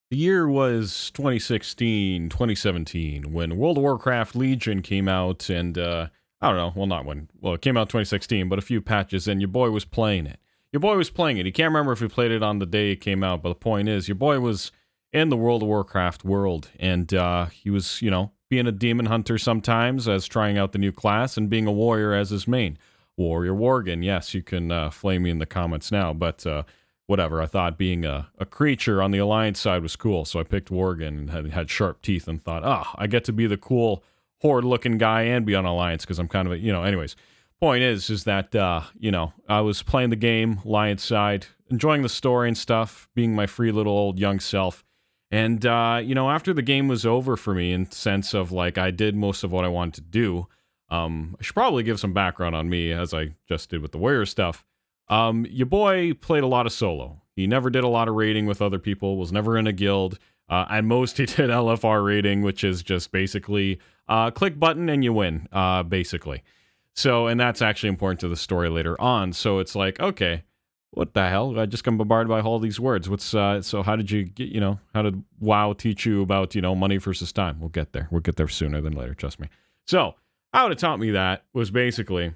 The year was 2016, 2017, when World of Warcraft Legion came out, and I don't know, well, not when, well, it came out 2016, but a few patches, and your boy was playing it. Your boy was playing it. He can't remember if he played it on the day it came out, but the point is, your boy was in the World of Warcraft world, and he was, being a demon hunter sometimes as trying out the new class, and being a warrior as his main. Warrior Worgen, yes, you can flame me in the comments now, but whatever. I thought being a creature on the Alliance side was cool, so I picked Worgen and had sharp teeth and thought, I get to be the cool horde-looking guy and be on Alliance because I'm kind of anyways. Point is that, I was playing the game, Alliance side, enjoying the story and stuff, being my free little old young self. And, after the game was over for me in sense of, like, I did most of what I wanted to do, I should probably give some background on me, as I just did with the Warrior stuff. Your boy played a lot of solo. He never did a lot of raiding with other people, was never in a guild. At most, he did LFR raiding, which is just basically click button and you win, basically. So, and that's actually important to the story later on. So it's like, okay, what the hell? I just got bombarded by all these words. So how did you get, how did WoW teach you about, money versus time? We'll get there. We'll get there sooner than later, trust me. So, how it taught me that was basically,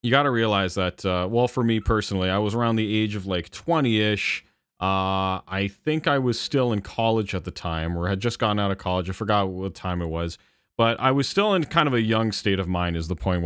you got to realize that, well, for me personally, I was around the age of like 20-ish. I think I was still in college at the time, or had just gotten out of college. I forgot what time it was. But I was still in kind of a young state of mind is the point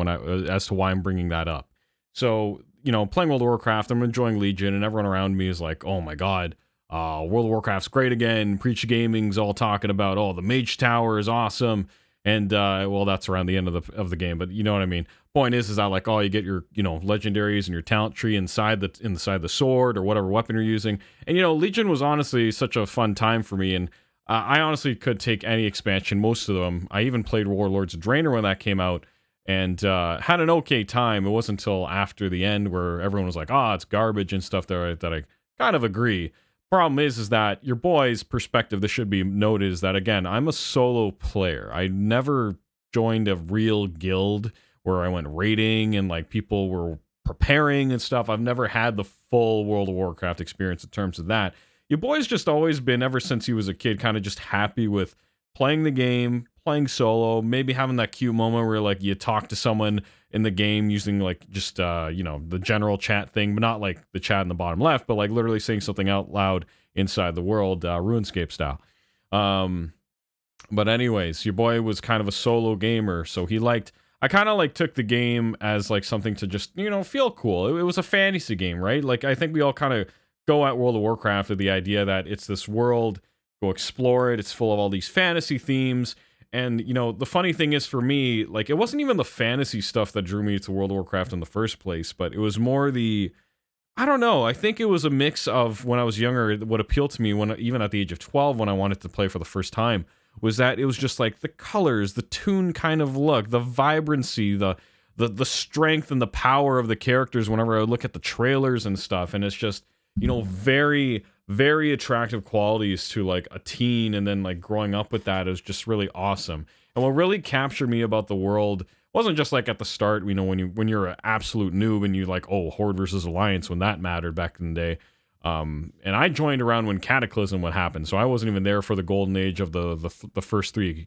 as to why I'm bringing that up. So, playing World of Warcraft, I'm enjoying Legion, and everyone around me is like, oh my god, World of Warcraft's great again. Preach Gaming's all talking about, oh, the Mage Tower is awesome. And, well, that's around the end of the game, but you know what I mean. Point is that like, oh, you get your, legendaries and your talent tree inside the sword or whatever weapon you're using. And, Legion was honestly such a fun time for me, and I honestly could take any expansion, most of them. I even played Warlords of Draenor when that came out, and had an okay time. It wasn't until after the end where everyone was like, it's garbage and stuff that I kind of agree. Problem is that your boy's perspective, this should be noted, is that, again, I'm a solo player. I never joined a real guild where I went raiding and, like, people were preparing and stuff. I've never had the full World of Warcraft experience in terms of that. Your boy's just always been, ever since he was a kid, kind of just happy with playing the game, playing solo, maybe having that cute moment where, like, you talk to someone in the game using, like, just, the general chat thing, but not, like, the chat in the bottom left, but, like, literally saying something out loud inside the world, RuneScape style. But anyways, your boy was kind of a solo gamer, so I kind of, like, took the game as, like, something to just, feel cool. It was a fantasy game, right? Like, I think we all kind of go at World of Warcraft with the idea that it's this world, go explore it, it's full of all these fantasy themes, and, the funny thing is for me, like, it wasn't even the fantasy stuff that drew me to World of Warcraft in the first place, but it was more I don't know, I think it was a mix of, when I was younger, what appealed to me, even at the age of 12, when I wanted to play for the first time, was that it was just, like, the colors, the toon kind of look, the vibrancy, the strength and the power of the characters whenever I would look at the trailers and stuff, and it's just, very, very attractive qualities to, like, a teen, and then, like, growing up with that is just really awesome. And what really captured me about the world wasn't just, like, at the start, when you're an absolute noob and you like, oh, Horde versus Alliance, when that mattered back in the day. And I joined around when Cataclysm would happen, so I wasn't even there for the golden age of the first three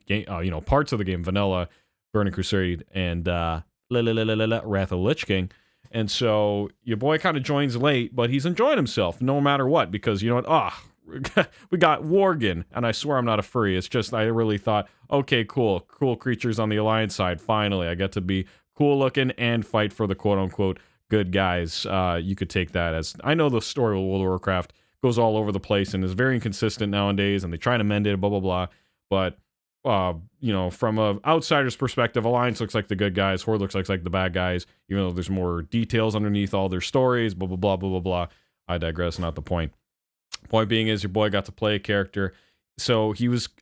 parts of the game: Vanilla, Burning Crusade, and Wrath of the Lich King. And so your boy kind of joins late, but he's enjoying himself no matter what, because, we got Worgen, and I swear I'm not a furry. It's just I really thought, okay, cool creatures on the Alliance side. Finally, I get to be cool looking and fight for the quote-unquote good guys. You could take that as, I know the story of World of Warcraft goes all over the place and is very inconsistent nowadays, and they try to mend it, blah, blah, blah. But from an outsider's perspective, Alliance looks like the good guys, Horde looks like the bad guys, even though there's more details underneath all their stories, blah, blah, blah, blah, blah, blah. I digress, not the point. Point being is your boy got to play a character, so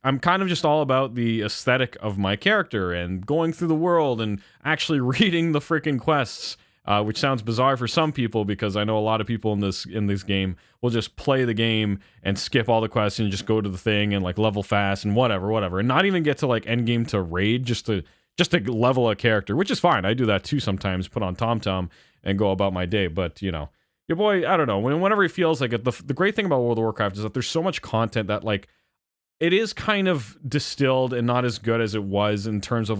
I'm kind of just all about the aesthetic of my character and going through the world and actually reading the freaking quests, which sounds bizarre for some people, because I know a lot of people in this game will just play the game and skip all the quests and just go to the thing and, like, level fast and whatever, and not even get to, like, end game to raid, just to level a character, which is fine. I do that too sometimes, put on TomTom and go about my day. But your boy, I don't know, whenever he feels like it, the great thing about World of Warcraft is that there's so much content that, like, it is kind of distilled and not as good as it was in terms of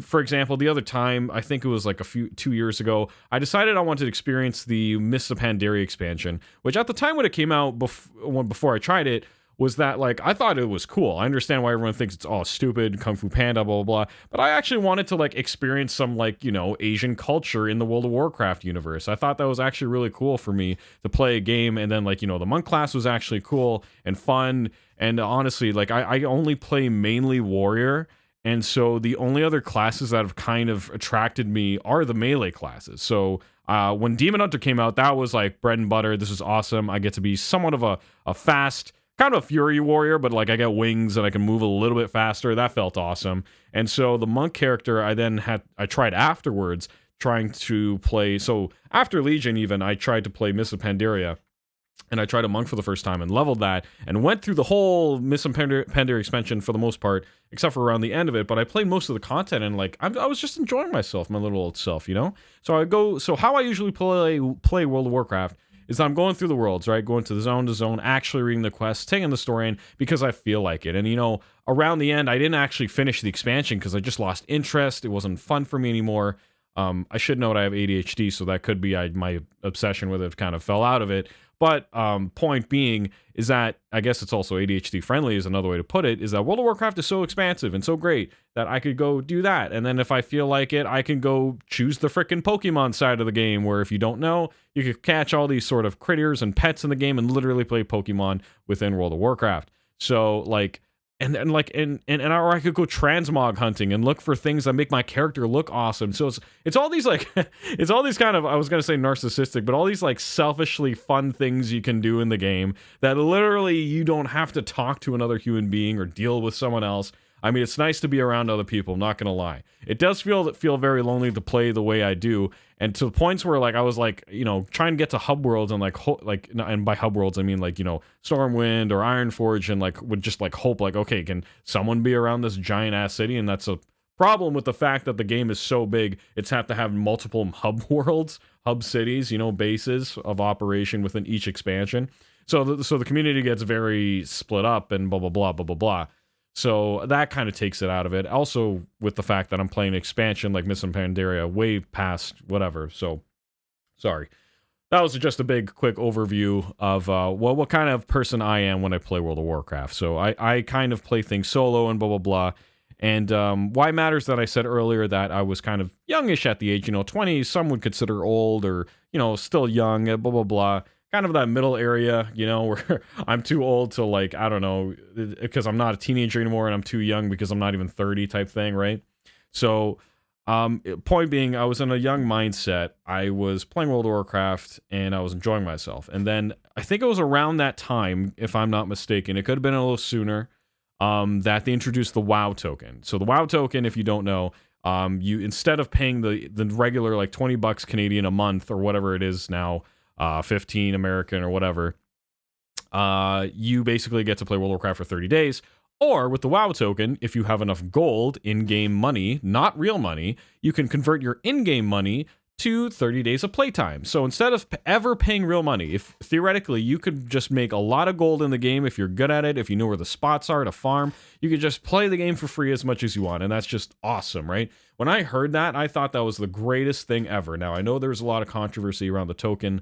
for example, the other time, I think it was like 2 years ago, I decided I wanted to experience the Mists of Pandaria expansion, which at the time when it came out, before I tried it, was that, like, I thought it was cool. I understand why everyone thinks it's all stupid, Kung Fu Panda, blah, blah, blah, but I actually wanted to, like, experience some, like, Asian culture in the World of Warcraft universe. I thought that was actually really cool for me to play a game, and then, like, the monk class was actually cool and fun, and honestly, like, I only play mainly warrior, and so the only other classes that have kind of attracted me are the melee classes. So when Demon Hunter came out, that was like bread and butter. This is awesome. I get to be somewhat of a fast, kind of a fury warrior, but like I get wings and I can move a little bit faster. That felt awesome. And so the monk character I tried afterwards, trying to play. So after Legion even, I tried to play Mists of Pandaria. And I tried a monk for the first time and leveled that and went through the whole Mists of Pandaria expansion for the most part, except for around the end of it. But I played most of the content and, like, I was just enjoying myself, my little old self, So how I usually play World of Warcraft is that I'm going through the worlds, right? Going to zone, actually reading the quests, taking the story in because I feel like it. And, around the end, I didn't actually finish the expansion because I just lost interest. It wasn't fun for me anymore. I should note I have ADHD, so that could be my obsession with it kind of fell out of it. But point being is that I guess it's also ADHD friendly is another way to put it, is that World of Warcraft is so expansive and so great that I could go do that. And then if I feel like it, I can go choose the frickin' Pokemon side of the game where if you don't know, you could catch all these sort of critters and pets in the game and literally play Pokemon within World of Warcraft. So, like, or I could go transmog hunting and look for things that make my character look awesome. So it's all these, like, it's all these kind of, I was gonna say narcissistic, but all these, like, selfishly fun things you can do in the game that literally you don't have to talk to another human being or deal with someone else. I mean, it's nice to be around other people, I'm not gonna lie. It does feel very lonely to play the way I do, and to the points where, like, I was like, trying to get to hub worlds and and by hub worlds I mean, like, Stormwind or Ironforge, and, like, would just, like, hope, like, okay, can someone be around this giant ass city? And that's a problem with the fact that the game is so big. It's have to have multiple hub worlds, hub cities, bases of operation within each expansion. So the community gets very split up and blah blah blah blah blah blah. So that kind of takes it out of it. Also, with the fact that I'm playing expansion like Mists of Pandaria way past whatever. So, sorry. That was just a big, quick overview of what kind of person I am when I play World of Warcraft. So I kind of play things solo and blah, blah, blah. And why matters that I said earlier that I was kind of youngish at the age, 20, some would consider old or, still young, blah, blah, blah. Kind of that middle area, where I'm too old to, like, I don't know, because I'm not a teenager anymore, and I'm too young because I'm not even 30 type thing, right? So, point being, I was in a young mindset. I was playing World of Warcraft, and I was enjoying myself. And then, I think it was around that time, if I'm not mistaken, it could have been a little sooner, that they introduced the WoW token. So the WoW token, if you don't know, you, instead of paying the regular, like, $20 Canadian a month, or whatever it is now, 15 American or whatever, you basically get to play World of Warcraft for 30 days. Or with the WoW token, if you have enough gold, in-game money, not real money, you can convert your in-game money to 30 days of playtime. So instead of ever paying real money, if theoretically you could just make a lot of gold in the game if you're good at it, if you know where the spots are to farm, you could just play the game for free as much as you want, and that's just awesome, right? When I heard that, I thought that was the greatest thing ever. Now, I know there's a lot of controversy around the token,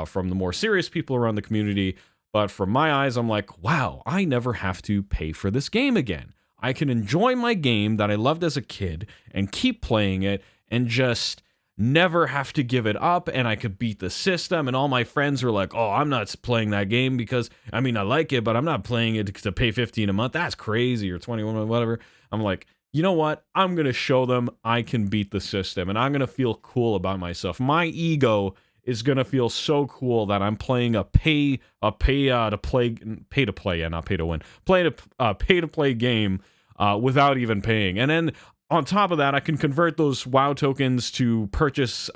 from the more serious people around the community, but from my eyes, I'm like, wow, I never have to pay for this game again. I can enjoy my game that I loved as a kid and keep playing it and just never have to give it up, and I could beat the system. And all my friends were like, oh, I'm not playing that game because, I mean, I like it, but I'm not playing it to pay 15 a month. That's crazy, or 21 or whatever. I'm like, you know what? I'm going to show them I can beat the system, and I'm going to feel cool about myself. My ego is gonna feel so cool that I'm playing a pay to play game without even paying. And then on top of that, I can convert those WoW tokens to purchase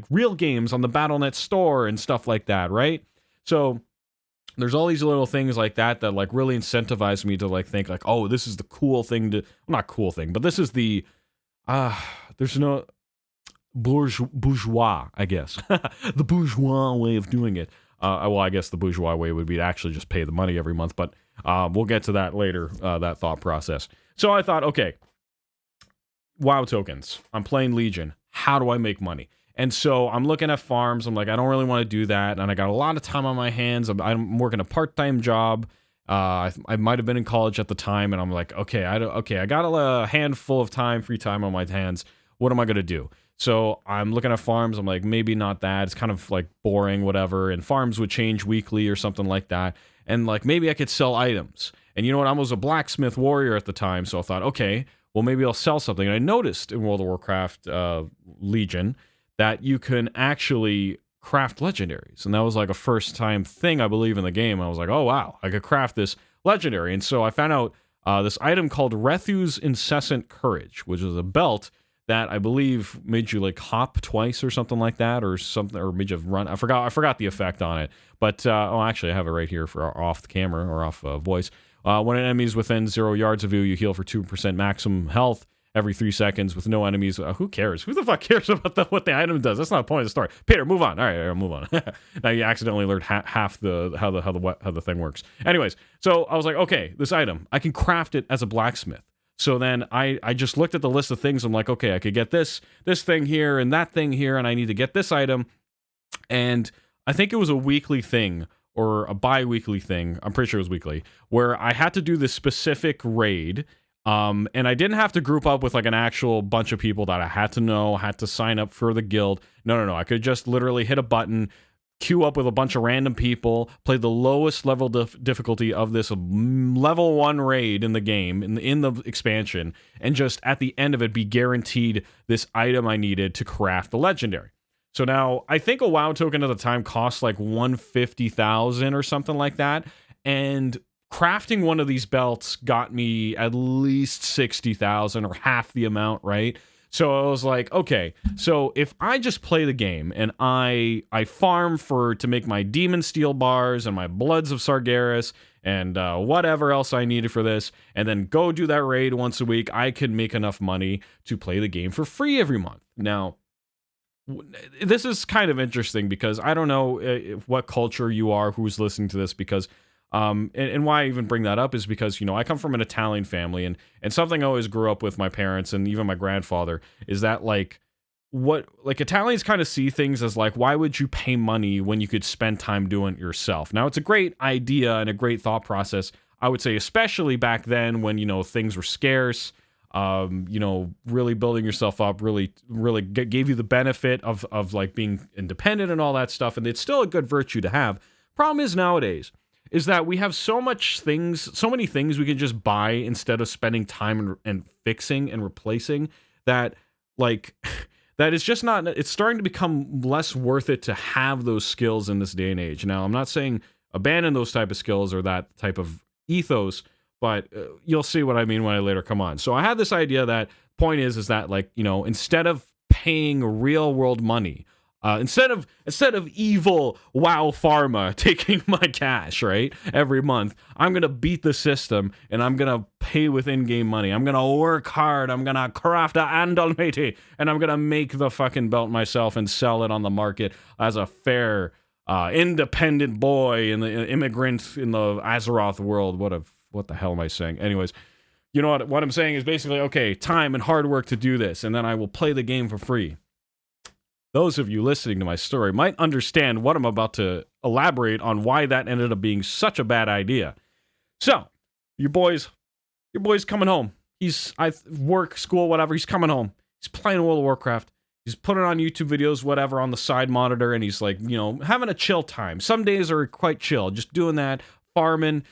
real games on the Battle.net store and stuff like that, right? So there's all these little things like that that, like, really incentivize me to, like, think like, oh, this is the cool thing to, well, not cool thing, but this is the bourgeois, I guess. The bourgeois way of doing it. Well, I guess the bourgeois way would be to actually just pay the money every month, but we'll get to that later, that thought process. So I thought, okay, WoW tokens. I'm playing Legion. How do I make money? And so I'm looking at farms. I'm like, I don't really want to do that. And I got a lot of time on my hands. I'm working a part-time job. I might have been in college at the time. And I'm like, okay, I got a handful of free time on my hands. What am I going to do? So I'm looking at farms. I'm like, maybe not that. It's kind of like boring, whatever. And farms would change weekly or something like that. And like, maybe I could sell items. And you know what? I was a blacksmith warrior at the time. So I thought, okay, well, maybe I'll sell something. And I noticed in World of Warcraft Legion that you can actually craft legendaries. And that was like a first-time thing, I believe, in the game. I was like, oh, wow, I could craft this legendary. And so I found out this item called Rethu's Incessant Courage, which is a belt that I believe made you like hop twice or something like that, or something, or made you run. I forgot the effect on it. But, actually, I have it right here for off the camera or off voice. When an enemy is within 0 yards of you, you heal for 2% maximum health every 3 seconds with no enemies. Who cares? Who the fuck cares about what the item does? That's not the point of the story. Peter, move on. All right, move on. Now you accidentally learned half how the thing works. Anyways, so I was like, okay, this item, I can craft it as a blacksmith. So then I just looked at the list of things. I'm like, okay, I could get this thing here and that thing here, and I need to get this item. And I think it was a weekly thing or a bi-weekly thing. I'm pretty sure it was weekly, where I had to do this specific raid. And I didn't have to group up with like an actual bunch of people that I had to know, had to sign up for the guild. No. I could just literally hit a button, queue up with a bunch of random people, play the lowest level difficulty of this level 1 raid in the game, in the expansion, and just at the end of it be guaranteed this item I needed to craft the legendary. So now, I think a WoW token at the time cost like 150,000 or something like that, and crafting one of these belts got me at least 60,000 or half the amount, right? So I was like, okay, so if I just play the game and I farm to make my demon steel bars and my bloods of Sargeras and whatever else I needed for this, and then go do that raid once a week, I could make enough money to play the game for free every month. Now, this is kind of interesting because I don't know what culture you are, who's listening to this, because and why I even bring that up is because, you know, I come from an Italian family, and something I always grew up with my parents and even my grandfather is that like Italians kind of see things as like, why would you pay money when you could spend time doing it yourself? Now, it's a great idea and a great thought process, I would say, especially back then when, you know, things were scarce. You know, really building yourself up really gave you the benefit of like being independent and all that stuff, and it's still a good virtue to have. Problem is nowadays is that we have so many things we can just buy instead of spending time and fixing and replacing, that like that is just not, it's starting to become less worth it to have those skills in this day and age. Now, I'm not saying abandon those type of skills or that type of ethos, but you'll see what I mean when I later come on. So I had this idea that point is that, like, you know, instead of paying real world money, instead of evil WoW Pharma taking my cash, right, every month, I'm going to beat the system and I'm going to pay with in-game money. I'm going to work hard. I'm going to craft a Andalmati and I'm going to make the fucking belt myself and sell it on the market as a fair, independent boy in the immigrant in the Azeroth world. What the hell am I saying? Anyways, you know what I'm saying is basically, okay, time and hard work to do this, and then I will play the game for free. Those of you listening to my story might understand what I'm about to elaborate on, why that ended up being such a bad idea. So, your boy's coming home. Work, school, whatever, he's coming home. He's playing World of Warcraft. He's putting on YouTube videos, whatever, on the side monitor, and he's like, you know, having a chill time. Some days are quite chill, just doing that, farming,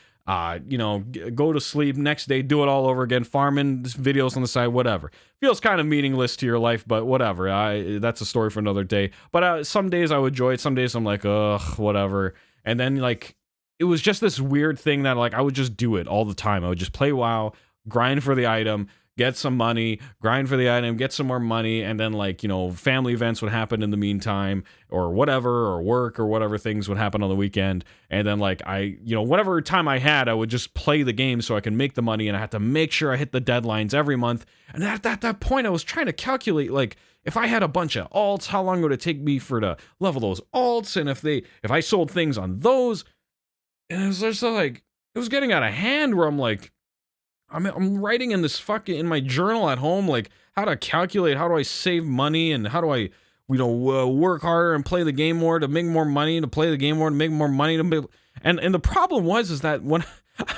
you know, go to sleep, next day, do it all over again, farming, videos on the side, whatever. Feels kind of meaningless to your life, but whatever. That's a story for another day. But some days I would enjoy it. Some days I'm like, ugh, whatever. And then, like, it was just this weird thing that, like, I would just do it all the time. I would just play WoW, grind for the item, get some money, grind for the item, get some more money, and then like, you know, family events would happen in the meantime, or whatever, or work or whatever things would happen on the weekend. And then like you know, whatever time I had, I would just play the game so I can make the money, and I had to make sure I hit the deadlines every month. And at that point, I was trying to calculate, like, if I had a bunch of alts, how long would it take me to level those alts? And if I sold things on those, and it was just like, it was getting out of hand, where I'm like, I'm writing in this in my journal at home, like, how to calculate, how do I save money, and how do I, you know, work harder and play the game more to make more money, to play the game more to make more money, and the problem is that when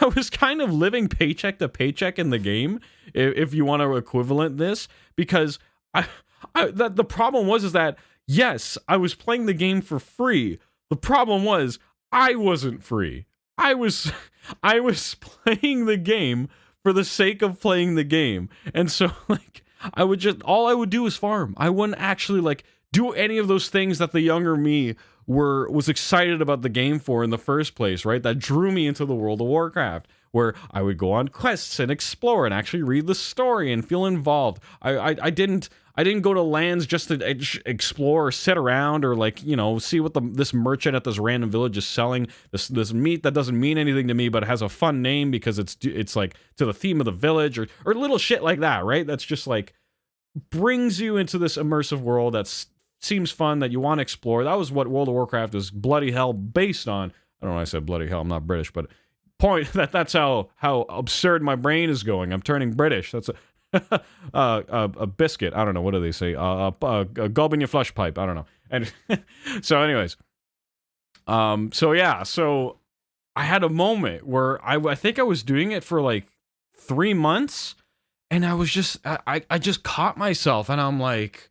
I was kind of living paycheck to paycheck in the game, if you want to equivalent this, because the problem is that, yes, I was playing the game for free. The problem was I wasn't free. I was playing the game for the sake of playing the game. And so like all I would do is farm. I wouldn't actually like do any of those things that the younger me was excited about the game for in the first place, right? That drew me into the World of Warcraft, where I would go on quests and explore and actually read the story and feel involved. I didn't go to lands just to explore or sit around or, like, you know, see what this merchant at this random village is selling, this meat that doesn't mean anything to me but has a fun name because it's like to the theme of the village, or little shit like that, right? That's just like brings you into this immersive world that seems fun, that you want to explore. That was what World of Warcraft is bloody hell based on. I don't know why I said bloody hell, I'm not British, but that's how absurd my brain is going. I'm turning British. That's a biscuit. I don't know. What do they say? A gulp in your flush pipe. I don't know. And so anyways, so yeah, so I had a moment where I think I was doing it for like 3 months, and I was just, I just caught myself, and I'm like,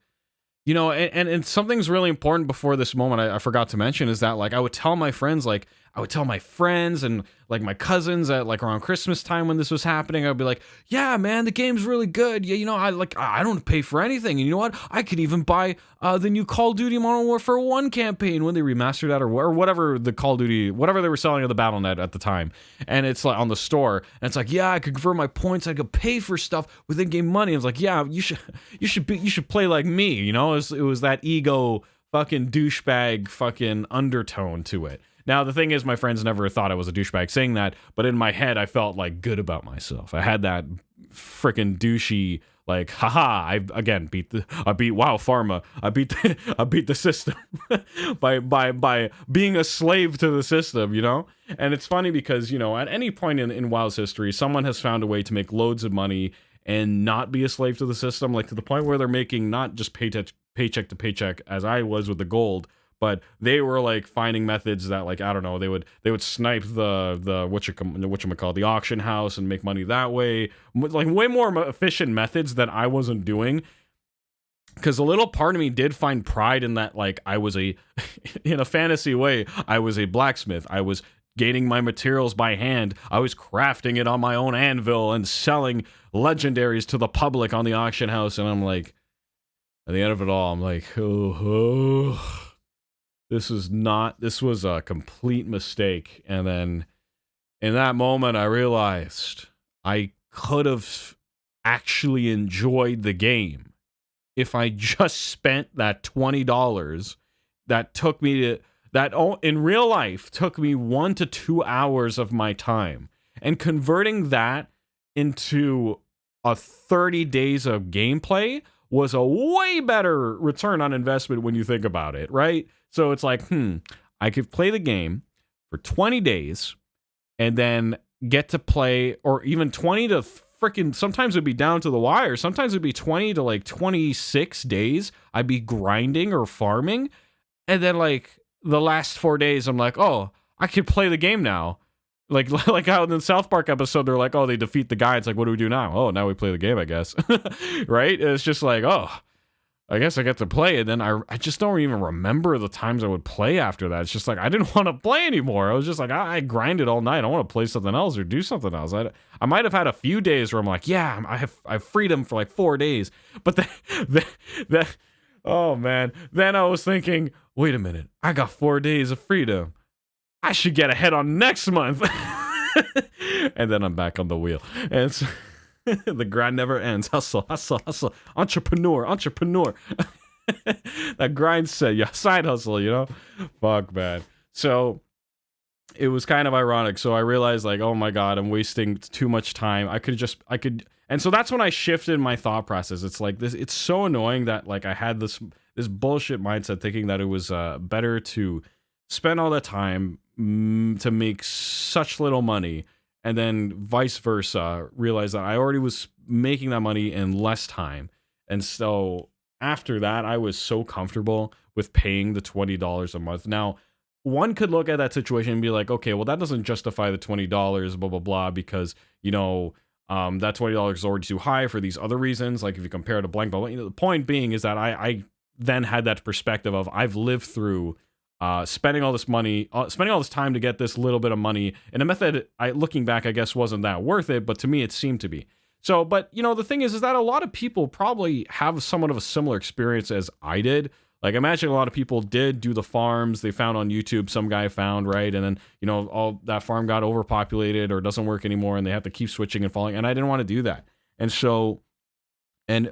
you know, and something's really important before this moment I forgot to mention, is that, like, I would tell my friends, and like my cousins at like around Christmas time when this was happening, I'd be like, yeah, man, the game's really good. Yeah, you know, I don't pay for anything. And you know what? I could even buy the new Call of Duty Modern Warfare 1 campaign when they remastered that, or whatever the Call of Duty, whatever they were selling at the Battle.net at the time. And it's like on the store, and it's like, yeah, I could convert my points. I could pay for stuff with in-game money. I was like, yeah, you should play like me. You know, it was that ego fucking douchebag fucking undertone to it. Now, the thing is, my friends never thought I was a douchebag saying that, but in my head, I felt like good about myself. I had that freaking douchey, like, haha, I beat WoW Pharma. I beat the system by being a slave to the system, you know? And it's funny because, you know, at any point in WoW's history, someone has found a way to make loads of money and not be a slave to the system, like to the point where they're making not just paycheck to paycheck, as I was with the gold, but they were like finding methods that, like, I don't know, they would snipe the whatchamacallit, the auction house, and make money that way, like way more efficient methods that I wasn't doing. Because a little part of me did find pride in that, like, I was in a fantasy way, I was a blacksmith. I was gaining my materials by hand. I was crafting it on my own anvil and selling legendaries to the public on the auction house. And I'm like, at the end of it all, I'm like, oh. This was a complete mistake. And then in that moment, I realized I could have actually enjoyed the game if I just spent that $20 that took me in real life took me 1 to 2 hours of my time, and converting that into a 30 days of gameplay was a way better return on investment when you think about it, right? So it's like, I could play the game for 20 days and then get to play, or even 20 to freaking, sometimes it'd be down to the wire. Sometimes it'd be 20 to like 26 days. I'd be grinding or farming. And then like the last 4 days, I'm like, oh, I could play the game now. Like how in the South Park episode, they're like, oh, they defeat the guy. It's like, what do we do now? Oh, now we play the game, I guess. Right? It's just like, oh, I guess I get to play. And then I just don't even remember the times I would play after that. It's just like, I didn't want to play anymore. I was just like, I grinded all night. I want to play something else or do something else. I might have had a few days where I'm like, yeah, I have freedom for like 4 days. But then, oh man. Then I was thinking, wait a minute, I got 4 days of freedom. I should get ahead on next month. And then I'm back on the wheel. And so, The grind never ends. Hustle, hustle, hustle. Entrepreneur, entrepreneur. That grind set, yeah, side hustle, you know? Fuck, man. So it was kind of ironic. So I realized, like, oh my God, I'm wasting too much time. And so that's when I shifted my thought process. It's like this, it's so annoying that, like, I had this bullshit mindset thinking that it was better to spend all that time to make such little money, and then vice versa, realize that I already was making that money in less time. And so after that, I was so comfortable with paying the $20 a month. Now, one could look at that situation and be like, okay, well, that doesn't justify the $20, blah, blah, blah, because, you know, that $20 is already too high for these other reasons. Like if you compare it to blank, but you know, the point being is that I then had that perspective of I've lived through spending all this money, spending all this time to get this little bit of money in a method, looking back, I guess wasn't that worth it, but to me it seemed to be. So, but you know, the thing is that a lot of people probably have somewhat of a similar experience as I did. Like, imagine a lot of people did do the farms they found on YouTube, some guy found, right? And then, you know, all that farm got overpopulated or doesn't work anymore and they have to keep switching and falling. And I didn't want to do that. And so,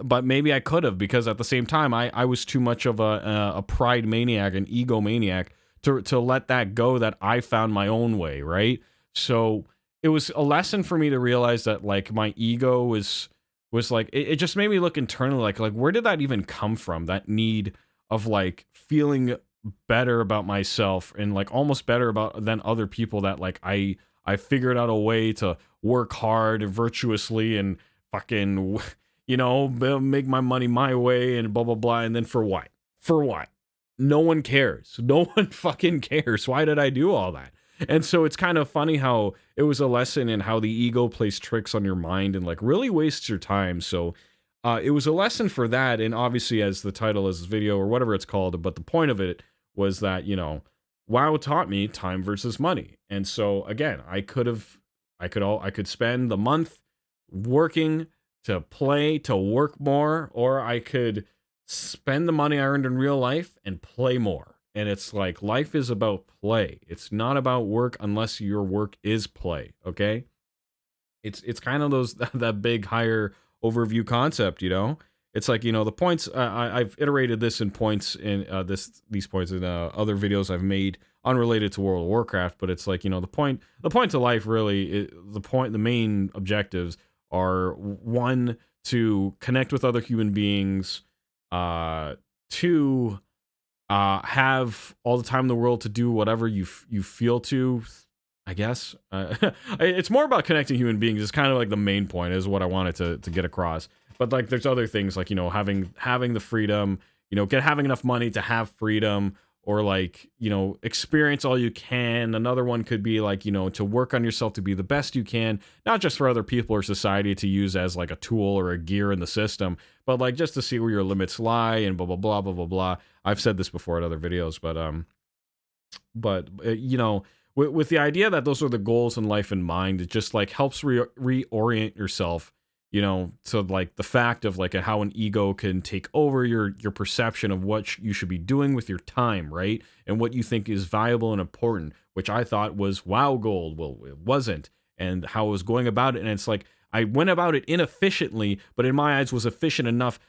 but maybe I could have, because at the same time, I was too much of a pride maniac, an ego maniac to let that go, that I found my own way, right? So it was a lesson for me to realize that, like, my ego was like, it just made me look internally, like where did that even come from? That need of like feeling better about myself and like almost better about than other people, that like I figured out a way to work hard and virtuously and fucking, you know, make my money my way and blah blah blah. And then for what? For what? No one cares. No one fucking cares. Why did I do all that? And so it's kind of funny how it was a lesson in how the ego plays tricks on your mind and like really wastes your time. So it was a lesson for that, and obviously, as the title of this video or whatever it's called, but the point of it was that, you know, WoW taught me time versus money. And so again, I could spend the month working to play, to work more, or I could spend the money I earned in real life and play more. And it's like, life is about play. It's not about work unless your work is play, okay? It's kind of those that big higher overview concept, you know. It's like, you know, the points, I've iterated this in points in these points in other videos I've made unrelated to World of Warcraft, but it's like, you know, the point to life really, the main objectives are: one, to connect with other human beings, two, have all the time in the world to do whatever you feel to, I guess. It's more about connecting human beings. It's kind of like the main point is what I wanted to get across. But like, there's other things like, you know, having the freedom, you know, having enough money to have freedom, or like, you know, experience all you can. Another one could be like, you know, to work on yourself to be the best you can, not just for other people or society to use as like a tool or a gear in the system, but like just to see where your limits lie and blah, blah, blah, blah, blah, blah. I've said this before in other videos, but you know, with the idea that those are the goals in life in mind, it just like helps reorient yourself, you know, to like the fact of like how an ego can take over your perception of what you should be doing with your time, right? And what you think is valuable and important, which I thought was WoW gold. Well, it wasn't. And how I was going about it. And it's like, I went about it inefficiently, but in my eyes was efficient enough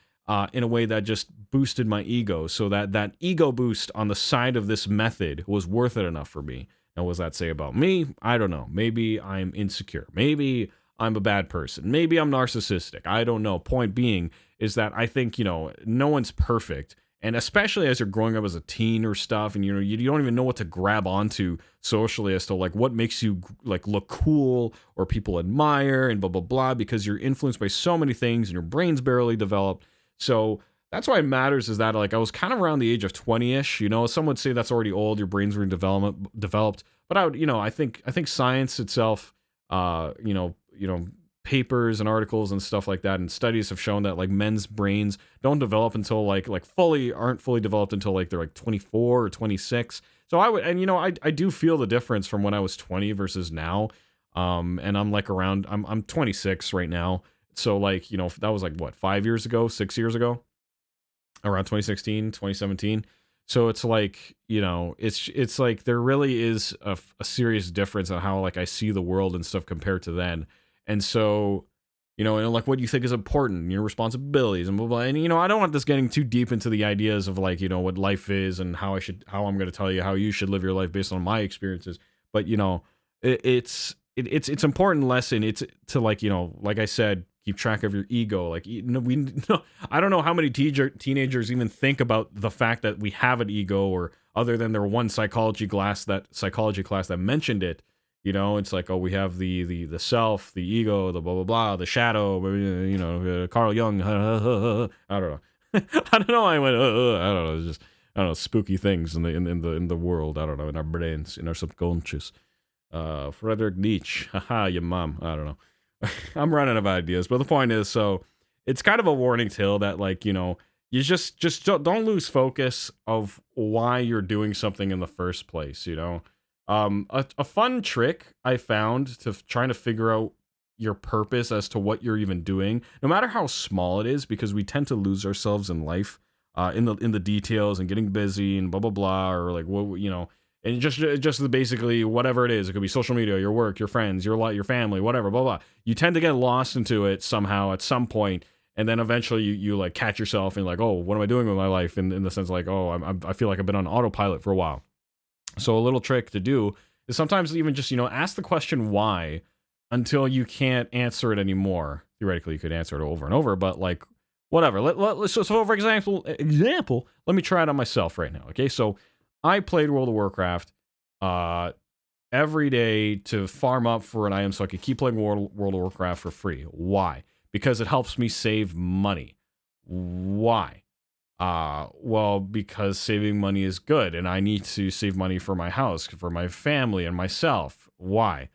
in a way that just boosted my ego. So that ego boost on the side of this method was worth it enough for me. Now, what does that say about me? I don't know. Maybe I'm insecure. Maybe I'm a bad person. Maybe I'm narcissistic. I don't know. Point being is that I think, you know, no one's perfect. And especially as you're growing up as a teen or stuff, and, you know, you don't even know what to grab onto socially as to like what makes you like look cool or people admire and blah, blah, blah, because you're influenced by so many things and your brain's barely developed. So that's why it matters, is that like I was kind of around the age of 20-ish, you know. Some would say that's already old, your brains were in developed, but I would, you know, I think science itself, you know, papers and articles and stuff like that, and studies have shown that like men's brains don't develop until like aren't fully developed until like they're like 24 or 26. So I would, and you know, I do feel the difference from when I was 20 versus now. And I'm like around, I'm 26 right now. So like, you know, that was like what, 5 years ago, 6 years ago, around 2016, 2017. So it's like, you know, it's like there really is a serious difference on how like I see the world and stuff compared to then. And so you know, and like what you think is important, your responsibilities and blah blah. And you know, I don't want this getting too deep into the ideas of like, you know, what life is and how I'm going to tell you how you should live your life based on my experiences. But you know, it's important lesson. It's to, like, you know, like I said, keep track of your ego. Like, you know, I don't know how many teenagers even think about the fact that we have an ego, or other than their one psychology class that mentioned it. You know, it's like, oh, we have the self, the ego, the blah blah blah, the shadow. You know, Carl Jung. I don't know. I don't know. I went. I don't know. It's just, I don't know, spooky things in the world. I don't know, in our brains, in our subconscious. Frederick Nietzsche. Haha, your mom. I don't know. I'm running out of ideas, but the point is, so it's kind of a warning tale that, like, you know, you just don't lose focus of why you're doing something in the first place. You know. A fun trick I found to trying to figure out your purpose as to what you're even doing, no matter how small it is, because we tend to lose ourselves in life, in the details and getting busy and blah blah blah, or like, what, you know, and just basically whatever it is. It could be social media, your work, your friends, your family, whatever, blah blah. You tend to get lost into it somehow at some point, and then eventually you like catch yourself and like, oh, what am I doing with my life? In the sense like, oh, I feel like I've been on autopilot for a while. So a little trick to do is sometimes even just, you know, ask the question why until you can't answer it anymore. Theoretically, you could answer it over and over, but like, whatever. So for example, let me try it on myself right now. Okay, so I played World of Warcraft every day to farm up for an item so I could keep playing World of Warcraft for free. Why? Because it helps me save money. Why? Well, because saving money is good, and I need to save money for my house, for my family, and myself. Why?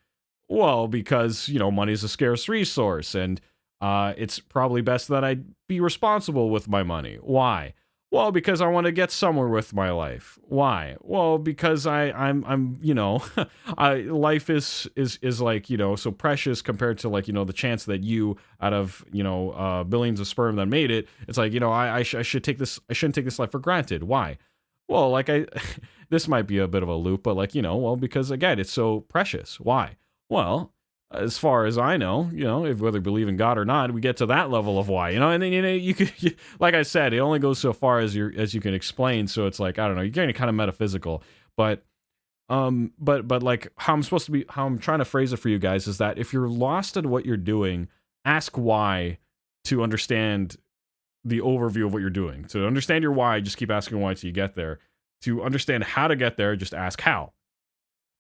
Well, because, you know, money is a scarce resource, and it's probably best that I be responsible with my money. Why? Well, because I want to get somewhere with my life. Why? Well, because I'm you know, life is like, you know, so precious compared to, like, you know, the chance that you, out of, you know, billions of sperm that made it, it's like, you know, I shouldn't take this life for granted. Why? Well, like, this might be a bit of a loop, but like, you know, well, because again, it's so precious. Why? Well, as far as I know, you know, if whether you believe in God or not, we get to that level of why, you know, and then, you know, like I said, it only goes so far as you can explain. So it's like, I don't know, you're getting kind of metaphysical, but like how I'm trying to phrase it for you guys is that if you're lost at what you're doing, ask why to understand the overview of what you're doing. To understand your why, just keep asking why till you get there. To understand how to get there, just ask how.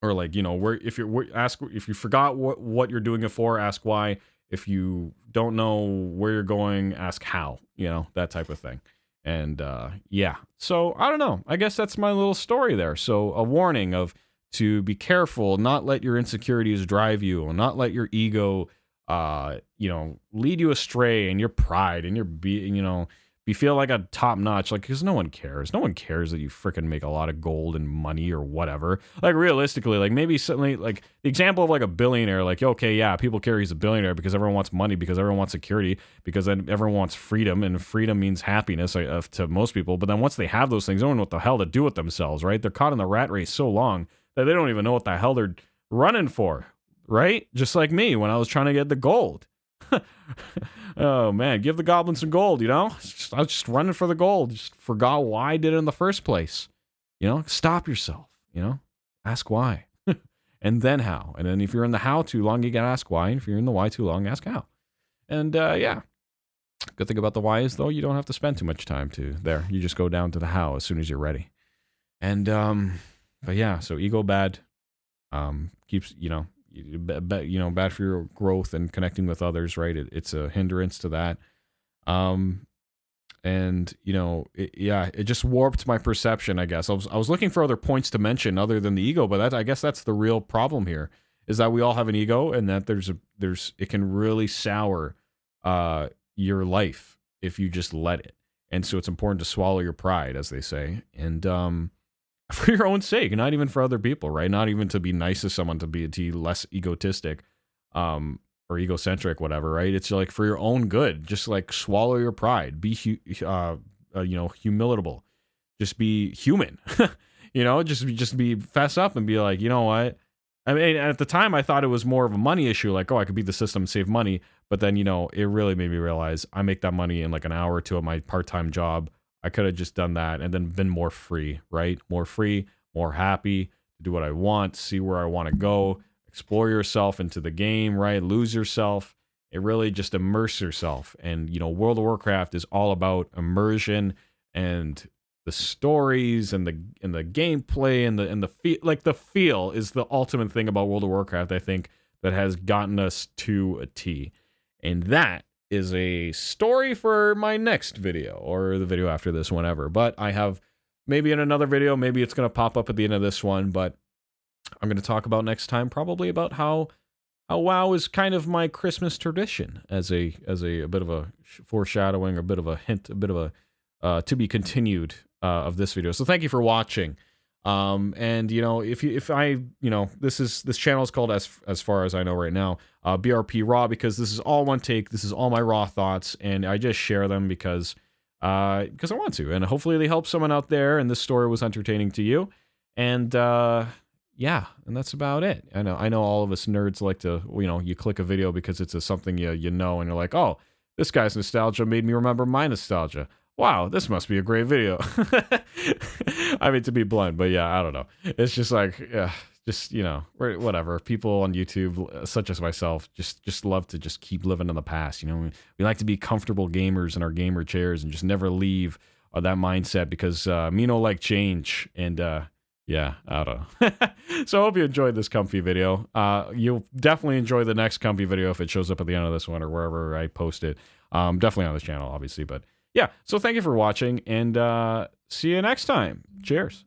Or like, you know, if you forgot what you're doing it for, ask why. If you don't know where you're going, ask how, you know, that type of thing. And yeah, so I don't know, I guess that's my little story there. So a warning of to be careful, not let your insecurities drive you, and not let your ego you know, lead you astray, and your pride and you know, you feel like a top notch, like, because no one cares that you freaking make a lot of gold and money or whatever. Like, realistically, like, maybe suddenly, like, the example of like a billionaire, like, okay, yeah, people care he's a billionaire because everyone wants money, because everyone wants security, because then everyone wants freedom, and freedom means happiness to most people. But then once they have those things, they don't know what the hell to do with themselves, right? They're caught in the rat race so long that they don't even know what the hell they're running for, right? Just like me when I was trying to get the gold. Oh man, give the goblin some gold, you know? I was just running for the gold. Just forgot why I did it in the first place. You know, stop yourself, you know? Ask why. And then how. And then if you're in the how too long, you gotta ask why. And if you're in the why too long, ask how. And yeah. Good thing about the why is, though, you don't have to spend too much time there. You just go down to the how as soon as you're ready. And but yeah, so ego bad. Keeps, you know, bad for your growth and connecting with others, right? It's a hindrance to that. And you know, it just warped my perception, I guess. I was looking for other points to mention other than the ego, but I guess that's the real problem here, is that we all have an ego, and that it can really sour your life if you just let it. And so it's important to swallow your pride, as they say, and for your own sake, not even for other people, right? Not even to be nice to someone, to be less egotistic, or egocentric, whatever, right? It's like for your own good. Just like swallow your pride. Be you know, humilitable. Just be human. You know, just be fess up and be like, you know what? I mean, at the time, I thought it was more of a money issue, like, oh, I could beat the system, save money. But then, you know, it really made me realize I make that money in like an hour or two at my part-time job. I could have just done that and then been more free, right? More free, more happy to do what I want, see where I want to go, explore yourself into the game, right? Lose yourself. It really just immerse yourself. And, you know, World of Warcraft is all about immersion and the stories and the gameplay and the feel. Like, the feel is the ultimate thing about World of Warcraft, I think, that has gotten us to a T. And that is a story for my next video, or the video after this, whenever. But I have maybe in another video, maybe it's going to pop up at the end of this one, but I'm going to talk about next time probably about how WoW is kind of my Christmas tradition, as a bit of a foreshadowing, a bit of a hint, a bit of a to be continued of this video. So thank you for watching. And you know, if I, you know, this channel is called, as far as I know right now, BRP Raw, because this is all one take. This is all my raw thoughts, and I just share them because I want to, and hopefully they help someone out there, and this story was entertaining to you. And yeah, and that's about it. I know all of us nerds like to, you know, you click a video because it's something you know, and you're like, oh, this guy's nostalgia made me remember my nostalgia. Wow, this must be a great video. I mean, to be blunt, but yeah, I don't know. It's just like, yeah, just, you know, whatever. People on YouTube, such as myself, just love to just keep living in the past. You know, we like to be comfortable gamers in our gamer chairs and just never leave that mindset, because me no like change. And yeah, I don't know. So I hope you enjoyed this comfy video. You'll definitely enjoy the next comfy video if it shows up at the end of this one or wherever I post it. Definitely on this channel, obviously, but yeah, so thank you for watching, and see you next time. Cheers.